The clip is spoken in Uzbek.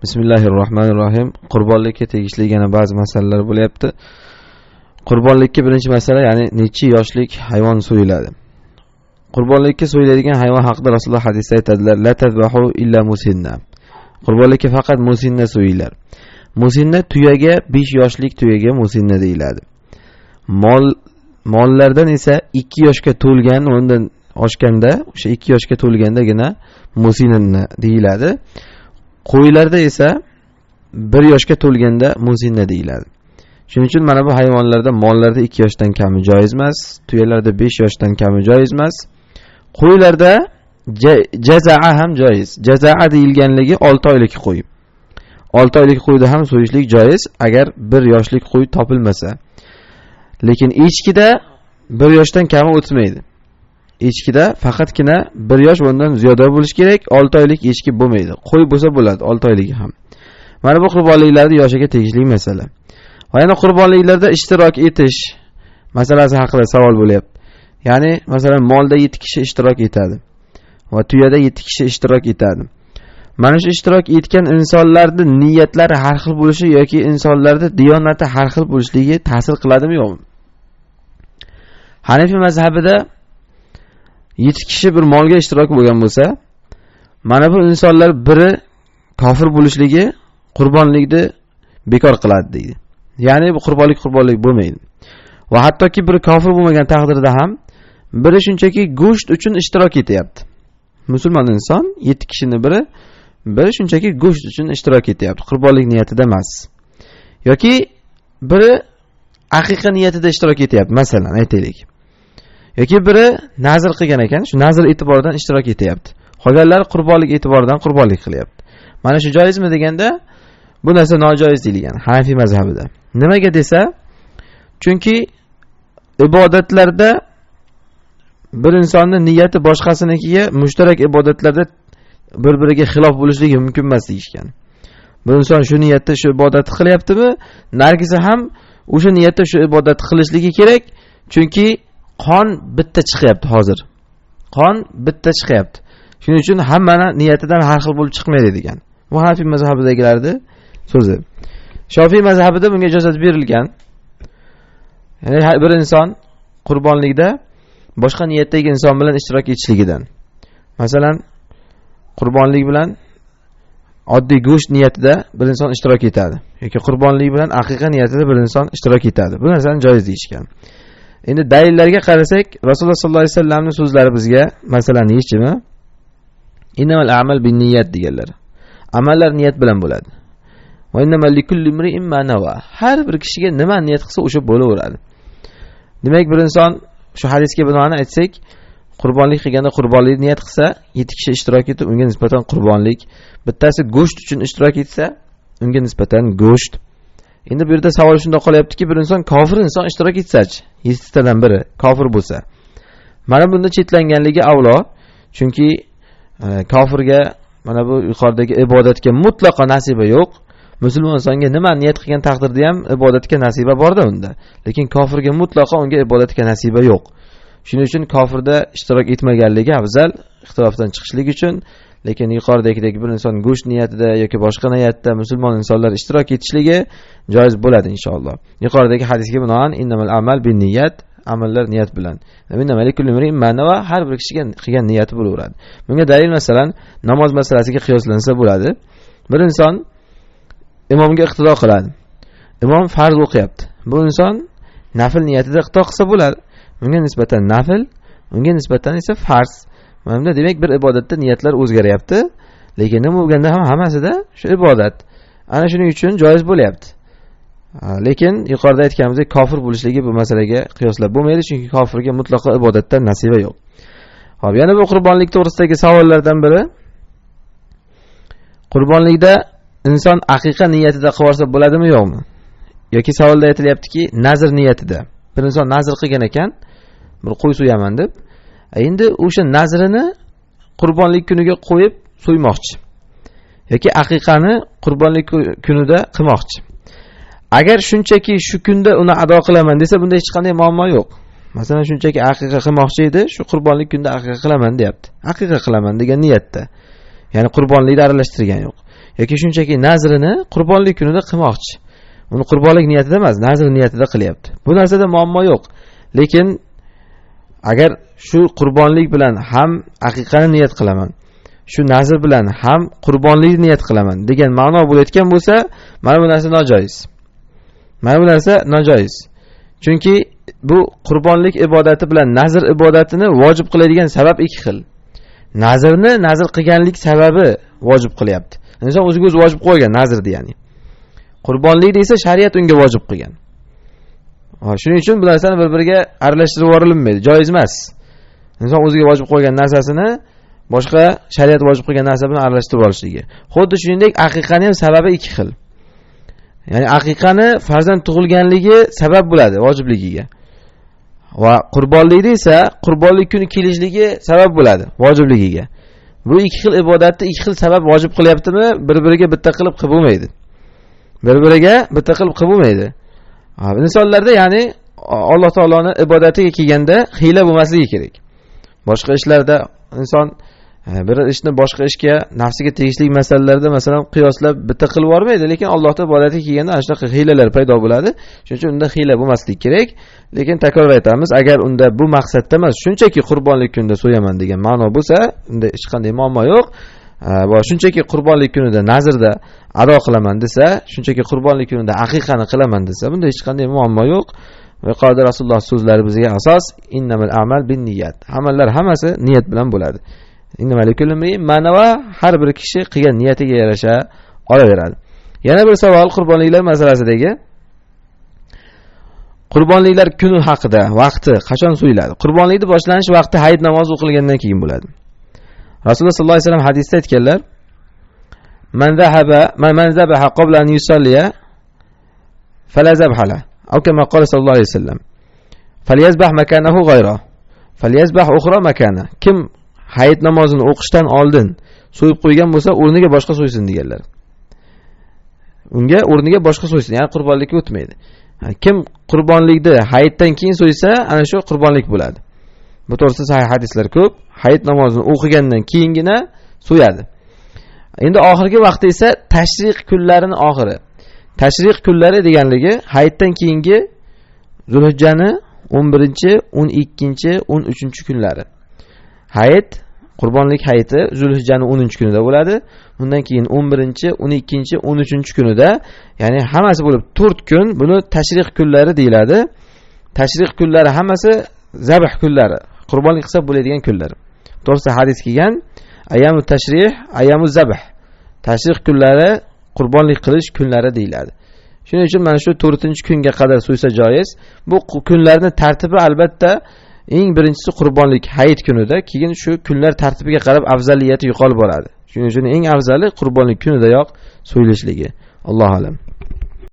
Bismillahirrohmanirrohim. Qurbonlikka tegishli yana ba'zi masalalar bo'lyapti. Qurbonlikka birinchi masala, ya'ni necha yoshlik hayvon so'yiladi? Qurbonlikka so'yiladigan hayvon haqida Rasululloh hadisda aytadilar: "La tazbahu illa musinna." Qurbonlikka faqat musinna so'yilar. Musinna tuyaga 5 yoshlik tuyaga musinna deyiladi. Mollardan esa 2 yoshga to'lgan, undan oshganda, o'sha 2 yoshga to'lgandagina musinna deyiladi. Qo'ylarda esa 1 yoshga to'lganda musinna deyiladi. Shuning uchun mana bu hayvonlarda mollarda 2 yoshdan kami joiz emas, tuyalarda 5 yoshdan kami joiz emas. Qo'ylarda jazaa ham joiz. Jazaa deyilganligi 6 oylik qo'y. 6 oylik qo'yda ham so'yishlik joiz agar 1 yoshlik qo'y topilmasa. Lekin echkida 1 yoshdan kami o'tmaydi. Echkida faqatgina 1 yosh bundan ziyoda bo'lish kerak, 6 oylik echki bo'lmaydi. Qo'y bo'lsa bo'ladi 6 oyligi ham. Mana bu qurbonliklarda yoshiga tegishli masala. Va yana qurbonliklarda ishtirok etish masalasi haqida savol bo'lyapti. Ya'ni masalan molda 7 kishi ishtirok etadi va tuyada 7 kishi ishtirok etadi. Mana shu ishtirok etgan insonlarning niyatlari har xil bo'lishi yoki insonlarning diyonati har xil bo'lishligi ta'sir qiladimi yo'qmi? Hanafi mazhabida 7 kishi bir molga ishtirok bo'lgan bo'lsa, mana bu insonlar biri kofir bo'lishligi qurbonlikni bekor qiladi deydi. Ya'ni bu qurbonlik bo'lmaydi. Va hattoki bir kofir bo'lmagan taqdirda ham biri shunchaki go'sht uchun ishtirok etyapti. Musulmon inson 7 kishining biri shunchaki go'sht uchun ishtirok etyapti, qurbonlik niyatida emas. Yoki biri aqiqa niyatida ishtirok etyapti, masalan, aytaylik. Yoki biri nazr qilgan ekan, shu nazr e'tiboridan ishtirok etyapti. Qolganlar qurbonlik e'tiboridan qurbonlik qilyapti. Mana shu joizmi deganda, bu narsa nojoiz deyilgan Hanafi mazhabida. Nimaga desa, chunki ibodatlarda bir insonning niyati boshqasinikiga mushtarak ibodatlarda bir-biriga xilof bo'lishligi mumkin emas deyishgan. Bir inson shu niyatda shu ibodatni qilyaptimi, nargisi ham o'sha niyatda shu ibodatni qilishligi kerak, chunki qon bitta chiqyapti hozir. Qon bitta chiqyapti. Shuning uchun hammani niyatidan har xil bo'lib chiqmaydi degan. Bu Hanafi mazhabidagilarning so'zi. Shofiy mazhabida bunga ijozat berilgan. Ya'ni bir inson qurbonlikda boshqa niyatdagi inson bilan ishtirok etishligidan. Masalan, qurbonlik bilan oddiy go'sht niyatida bir inson ishtirok etadi yoki qurbonlik bilan aqiqa niyatida bir inson ishtirok etadi. Bu narsani joiz deyishgan. Endi dalillarga qarasak, Rasululloh sollallohu alayhi vasallamning so'zlari bizga masalani yechimi innamal a'mal binniyat deganlar. Amallar niyat bilan bo'ladi. Va innamal likulli imri'in ma nawa. Har bir kishiga nima niyat qilsa o'sha bo'laveradi. Demak, bir inson shu hadisga binoan aytsak, qurbonlik qilganda qurbonlik niyat qilsa, 7 kishi ishtirok etib, unga nisbatan qurbonlik, bittasi go'sht uchun ishtirok etsa, unga nisbatan go'sht. Endi bu yerda savol shunda qolyaptiki, bir inson kofir inson ishtirok etsa-chi, 7 tadan biri kofir bo'lsa. Mana bunda chetlanganligi avlo, chunki kofirga mana bu yuqoridagi ibodatga mutlaqo nasiba yo'q. Musulmon insonga nima niyat qilgan taqdirda ham ibodatga nasiba bor-da unda. Lekin kofirga mutlaqo unga ibodatga nasiba yo'q. Shuning uchun kofirda ishtirok etmaganligi afzal, ixtilofdan chiqishlik uchun. Lekin yuqoridagidek bir inson go'sht niyatida yoki boshqa niyatda musulmon insonlar ishtirok etishligi joiz bo'ladi inshaalloh. Yuqoridagi hadisga binoan innamal a'mal binniyat, amallar niyat bilan. Innamal likulli imri'in ma nawa, har bir kishiga qilgan niyati bo'laveradi. Bunga dalil masalan namoz masalasiga qiyoslansa bo'ladi. Bir inson imomga iqtido qiladi. Imom farz o'qiyapti. Bu inson nafil niyatida iqtido qilsa bo'ladi. Unga nisbatan nafil, unga nisbatan esa farz. Mana demak bir ibodatda niyatlar o'zgaryapti, lekin nima bo'lganda ham hammasida shu ibodat. Ana shuning uchun joiz bo'lyapti. Lekin yuqorida aytganimizdek kofir bo'lishligi bu masalaga qiyoslab bo'lmaydi, chunki kofirga mutlaqo ibodatdan nasiba yo'q. Xo'p, yana bu qurbonlik to'g'risidagi savollardan biri, qurbonlikda inson aqiqa niyatida qilsa bo'ladimi yo'qmi? Yoki savolda aytilyaptiki, nazr niyatida. Bir inson nazr qilgan ekan, bir qo'y so'yaman deb, endi o'sha nazrini qurbonlik kuniga qo'yib so'ymoqchi. Yoki aqiqani qurbonlik kunida qilmoqchi. Agar shunchaki shu kunda uni ado qilaman desa, bunda hech qanday muammo yo'q. Masalan, shunchaki aqiqa qilmoqchi edi, shu qurbonlik kunida aqiqa qilaman deyapti. Aqiqa qilaman degan niyatda. Ya'ni qurbonlikni aralashtirgan yo'q. yoki shunchaki nazrini qurbonlik kunida qilmoqchi. Uni qurbonlik niyatida emas, nazr niyatida qilyapti. Bu narsada muammo yo'q. Lekin agar shu qurbonlik bilan ham aqiqani niyat qilaman, shu nazr bilan ham qurbonlikni niyat qilaman degan ma'no bo'layotgan bo'lsa, mana bu narsa nojoiz. Mana bu narsa nojoiz. Chunki bu qurbonlik ibodati bilan nazr ibodatini vojib qiladigan sabab ikki xil. Nazrni nazr qilganlik sababi vojib qilyapti. Inson o'ziga o'zi vojib qo'ygan nazrni, ya'ni. Qurbonlikni esa shariat unga vojib qilgan. Shuning uchun bu narsani bir-biriga aralashtirib yuborilmaydi, joiz emas. Inson o'ziga vojib qo'ygan narsasini boshqa shariat vojib qilgan narsa bilan aralashtirib olishligi. Xuddi shuningdek aqiqani ham sababi ikki xil. Ya'ni aqiqani farzand tug'ilganligi sabab bo'ladi vojibligiga. Va qurbonlikda esa qurbonlik kuni kelishligi sabab bo'ladi vojibligiga. Bu ikki xil ibodatni ikki xil sabab vojib qilyaptimi, bir-biriga bitta qilib qilib bo'lmaydi. Bir-biriga bitta qilib qilib bo'lmaydi. Insonlarda, ya'ni Alloh taoloning ibodatiga kelganda hiyla bo'lmasligi kerak. Boshqa ishlarda inson bir ishni boshqa ishga, nafsiga tegishli masalalarda masalan qiyoslab bitta qilib yormaydi, lekin Allohning ibodatiga kelganda ana shunaqa hiylalar paydo bo'ladi. Shuning uchun unda hiyla bo'lmasligi kerak. Lekin takror aytamiz, agar unda bu maqsadda emas, shunchaki qurbonlik kunida so'yaman degan ma'no bo'lsa, unda hech qanday muammo yo'q. Va shunchaki qurbonlik kunida nazrda ado qilaman desa, shunchaki qurbonlik kunida aqiqani qilaman desa, bunda hech qanday muammo yo'q. Va qodir Rasululloh so'zlari bizga asos, innamal a'mal binniyat. Amallar hammasi niyat bilan bo'ladi. Innamal likulli imrin ma nawa, har bir kishi qilgan niyatiga yarasha olaveradi. Yana bir savol qurbonliklar masalasidagi. Qurbonliklar kuni haqida, vaqti qachon so'yiladi? Qurbonlikni boshlanish vaqti hayit namozi o'qilgandan keyin bo'ladi. Rasululloh sollallohu alayhi vasallam hadisda aytganlar: "Man zabaha qabla an yusalliya fala zabhala." Aw kama qala sallallohu alayhi vasallam. "Falyazbah makanahu ghayra. Falyazbah ukhra makana." Kim hayit namozini o'qishdan oldin so'yib qo'ygan bo'lsa, o'rniga boshqa so'ysin deganlar. Unga o'rniga boshqa so'ysin, ya'ni qurbonlikka o'tmaydi. Kim qurbonlikni hayitdan keyin so'ysa, ana shu qurbonlik bo'ladi. Bu to'g'risida sahih hadislar ko'p. Hayit namozini o'qigandan keyingina so'yadi. Endi oxirgi vaqtda esa tashriq kunlarining oxiri. Tashriq kunlari deganligi hayitdan keyingi Zulhijjaning 11-chi, 12-chi, 13-chi kunlari. Hayit, qurbonlik hayiti Zulhijjaning 10-kunida bo'ladi. Undan keyin 11-chi, 12-chi, 13-chi kunida, ya'ni hammasi bo'lib 4 kun, buni tashriq kunlari deyiladi. Tashriq kunlari hammasi zabh kunlari, qurbonlik qilsa bo'ladigan kunlar. To'g'risi hadis kelgan, ayyamu tashrih, ayyamu zabh. Tashrih kunlari qurbonlik qilish kunlari deyiladi. Shuning uchun mana shu 4-kunga qadar so'ysa joiz. Bu kunlarning tartibi albatta eng birinchisi qurbonlik hayit kunida, keyin shu kunlar tartibiga qarab afzaliyati yuqori boradi. Shuning uchun eng afzali qurbonlik kunidayoq so'yilishligi. Allohu alam.